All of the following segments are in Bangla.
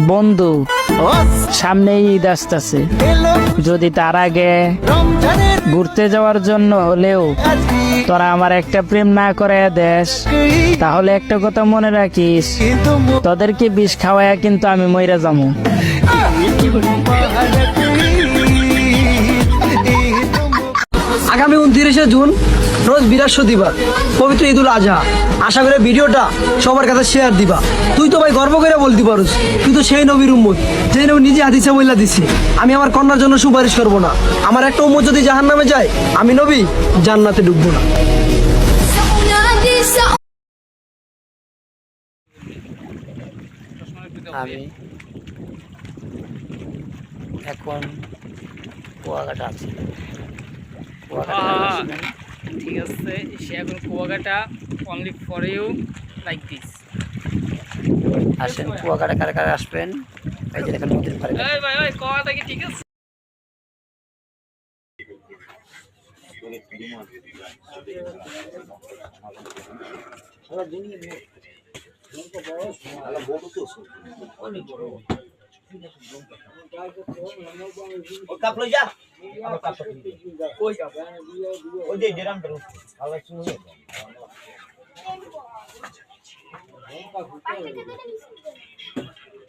বন্ধু, সামনেই ঈদ আসতেছে, যদি তার আগে ঘুরতে যাওয়ার জন্য হলেও তোরা আমার একটা প্রেম না করে দেশ, তাহলে একটা কথা মনে রাখিস, তোদেরকে বিষ খাওয়ায়া কিন্তু আমি মইরা যাবো। আগামী 29শে জুন রোজ বৃহস্পতিবার পবিত্র ঈদুল আজহা। আশা করি ভিডিওটা সবার কাছে শেয়ার দিবা। তুই তো ভাই গর্ব করে বলতে পারোস তুই তো সেই নবীর উম্মত, যে নবী নিজে হাদিসে বইলা দিছি আমি আমার কন্যার জন্য সুপারিশ করব না। আমার একটা উম্মত যদি জাহান্নামে যায়, আমি নবী জান্নাতে ঢুকবো না। আমি এখন কুয়াকাটা আছি। ঠিক আছে, সে এখন Kuakata only for you like this. আসেন, কুয়াকাটা কারা কারা আসবেন, এই যে দেখেন নদীর পাড়ে। এই ভাই ওই কুয়াকাটা কি ঠিক আছে?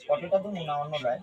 কতটা তো মনে অন্য দেয়